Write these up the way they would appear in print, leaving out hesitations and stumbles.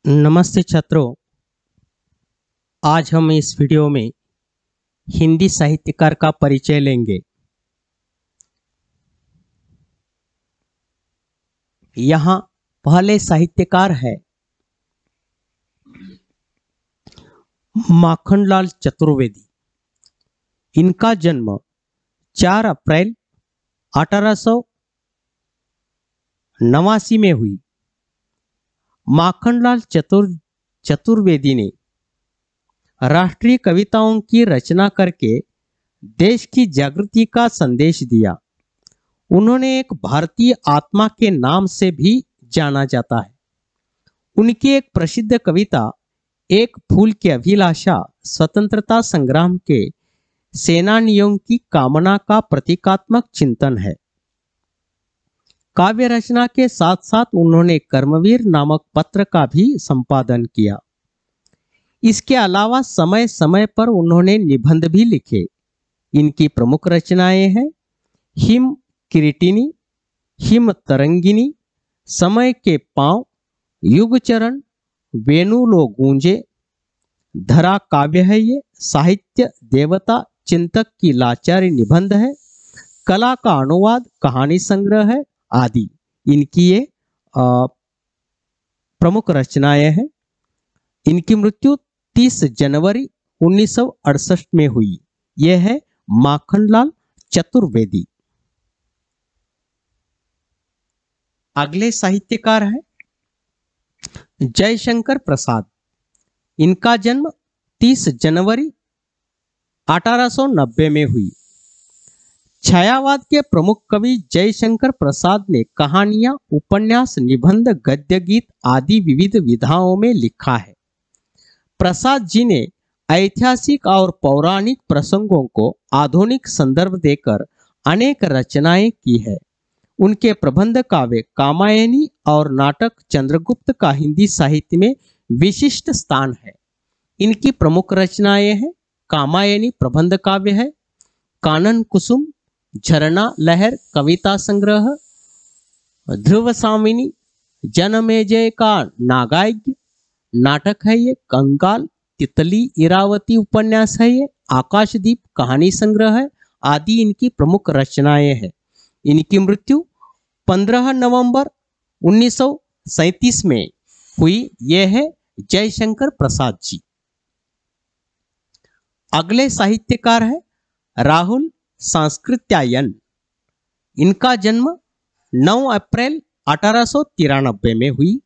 नमस्ते छात्रों। आज हम इस वीडियो में हिंदी साहित्यकार का परिचय लेंगे। यहाँ पहले साहित्यकार है माखनलाल चतुर्वेदी। इनका जन्म 4 अप्रैल 1889 में हुई। माखनलाल चतुर्वेदी ने राष्ट्रीय कविताओं की रचना करके देश की जागृति का संदेश दिया। उन्होंने एक भारतीय आत्मा के नाम से भी जाना जाता है। उनकी एक प्रसिद्ध कविता एक फूल की अभिलाषा स्वतंत्रता संग्राम के सेनानियों की कामना का प्रतीकात्मक चिंतन है। काव्य रचना के साथ साथ उन्होंने कर्मवीर नामक पत्र का भी संपादन किया। इसके अलावा समय समय पर उन्होंने निबंध भी लिखे। इनकी प्रमुख रचनाएं हैं हिम किरीटिनी, हिम तरंगिनी, समय के पांव, युग चरण, वेणु लो गूंजे, धरा काव्य है ये, साहित्य देवता, चिंतक की लाचारी निबंध है, कला का अनुवाद, कहानी संग्रह है आदि इनकी ये प्रमुख रचनाएं हैं। इनकी मृत्यु 30 जनवरी 1968 में हुई। यह है माखनलाल चतुर्वेदी। अगले साहित्यकार है जयशंकर प्रसाद। इनका जन्म 30 जनवरी 1890 में हुई। छायावाद के प्रमुख कवि जयशंकर प्रसाद ने कहानियां, उपन्यास, निबंध, गद्य, गीत आदि विविध विधाओं में लिखा है। प्रसाद जी ने ऐतिहासिक और पौराणिक प्रसंगों को आधुनिक संदर्भ देकर अनेक रचनाएं की है। उनके प्रबंध काव्य कामायनी और नाटक चंद्रगुप्त का हिंदी साहित्य में विशिष्ट स्थान है। इनकी प्रमुख रचनाएं हैं कामायनी प्रबंध काव्य है, कानन कुसुम, झरना लहर कविता संग्रह, ध्रुव सामिनी, जनमेजय का नागायज्ञ नाटक है ये, कंकाल, तितली इरावती उपन्यास है ये, आकाशदीप कहानी संग्रह है आदि इनकी प्रमुख रचनाएं हैं। इनकी मृत्यु 15 नवंबर 1937 में हुई। यह है जयशंकर प्रसाद जी। अगले साहित्यकार है राहुल सांस्कृत्यायन। इनका जन्म 9 अप्रैल 1893 में हुई।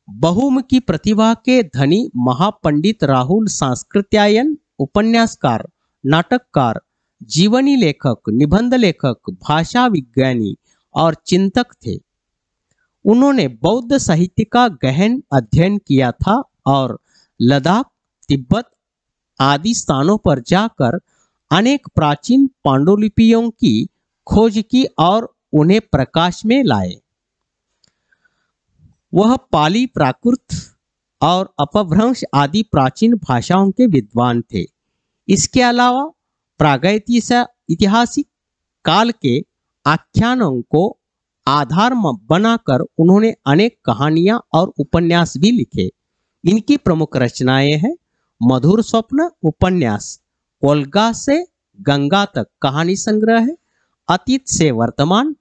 बहुमुखी प्रतिभा के धनी महापंडित राहुल सांस्कृत्यायन उपन्यासकार, नाटककार, जीवनी लेखक, निबंध लेखक, भाषा विज्ञानी और चिंतक थे। उन्होंने बौद्ध साहित्य का गहन अध्ययन किया था और लद्दाख, तिब्बत आदि स्थानों पर जाकर अनेक प्राचीन पांडुलिपियों की खोज की और उन्हें प्रकाश में लाए। वह पाली, प्राकृत और अपभ्रंश आदि प्राचीन भाषाओं के विद्वान थे। इसके अलावा प्रागैतिहासिक काल के आख्यानों को आधार बनाकर उन्होंने अनेक कहानियां और उपन्यास भी लिखे। इनकी प्रमुख रचनाएं हैं मधुर स्वप्न उपन्यास, ओल्गा से गंगा तक कहानी संग्रह है, अतीत से वर्तमान,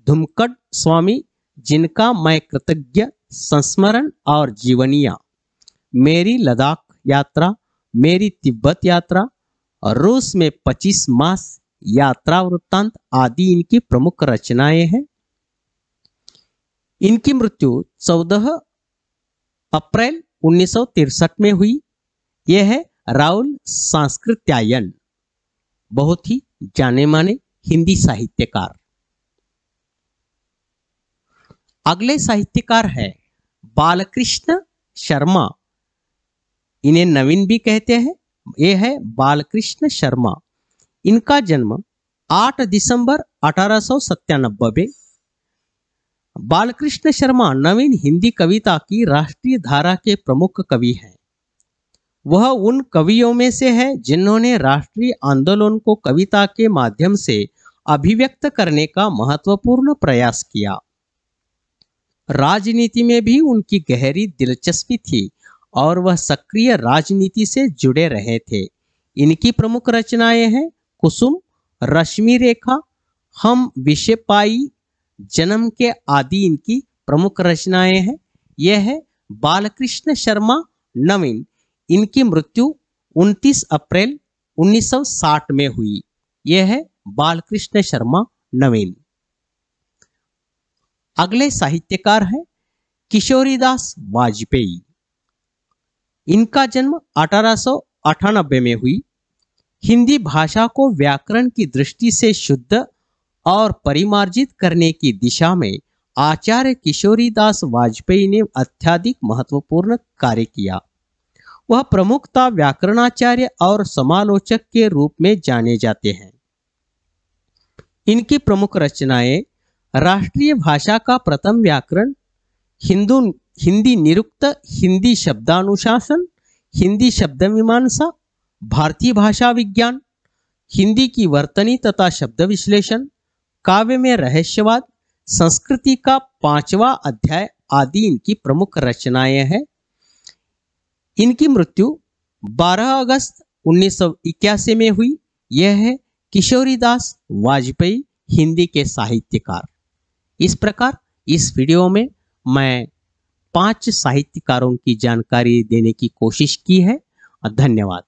धुमकड़ स्वामी जिनका मैं कृतज्ञ, संस्मरण और जीवनियां, मेरी लद्दाख यात्रा, मेरी तिब्बत यात्रा, रूस में 25 मास यात्रा वृत्तांत आदि इनकी प्रमुख रचनाएं हैं। इनकी मृत्यु 14 अप्रैल 1963 में हुई। यह है राहुल सांस्कृत्यायन, बहुत ही जाने माने हिंदी साहित्यकार। अगले साहित्यकार है बालकृष्ण शर्मा। इन्हें नवीन भी कहते हैं। यह है बालकृष्ण शर्मा। इनका जन्म 8 दिसंबर 1897 में। बालकृष्ण शर्मा नवीन हिंदी कविता की राष्ट्रीय धारा के प्रमुख कवि हैं। वह उन कवियों में से है जिन्होंने राष्ट्रीय आंदोलन को कविता के माध्यम से अभिव्यक्त करने का महत्वपूर्ण प्रयास किया। राजनीति में भी उनकी गहरी दिलचस्पी थी और वह सक्रिय राजनीति से जुड़े रहे थे। इनकी प्रमुख रचनाएं हैं कुसुम, रश्मि रेखा, हम विषय पाई, जन्म के आदि इनकी प्रमुख रचनाएं हैं। यह है बालकृष्ण शर्मा नवीन। इनकी मृत्यु 29 अप्रैल 1960 में हुई। यह है बालकृष्ण शर्मा नवीन। अगले साहित्यकार हैं किशोरीदास वाजपेयी। इनका जन्म 1898 में हुई। हिंदी भाषा को व्याकरण की दृष्टि से शुद्ध और परिमार्जित करने की दिशा में आचार्य किशोरीदास वाजपेयी ने अत्यधिक महत्वपूर्ण कार्य किया। वह प्रमुखतः व्याकरणाचार्य और समालोचक के रूप में जाने जाते हैं। इनकी प्रमुख रचनाएं राष्ट्रीय भाषा का प्रथम व्याकरण, हिंदी निरुक्त, हिंदी शब्दानुशासन, हिंदी शब्द मीमांसा, भारतीय भाषा विज्ञान, हिंदी की वर्तनी तथा शब्द विश्लेषण, काव्य में रहस्यवाद, संस्कृति का 5वां अध्याय आदि इनकी प्रमुख रचनाएं हैं। इनकी मृत्यु 12 अगस्त 1981 में हुई। यह है किशोरीदास वाजपेयी, हिंदी के साहित्यकार। इस प्रकार इस वीडियो में मैं 5 साहित्यकारों की जानकारी देने की कोशिश की है। धन्यवाद।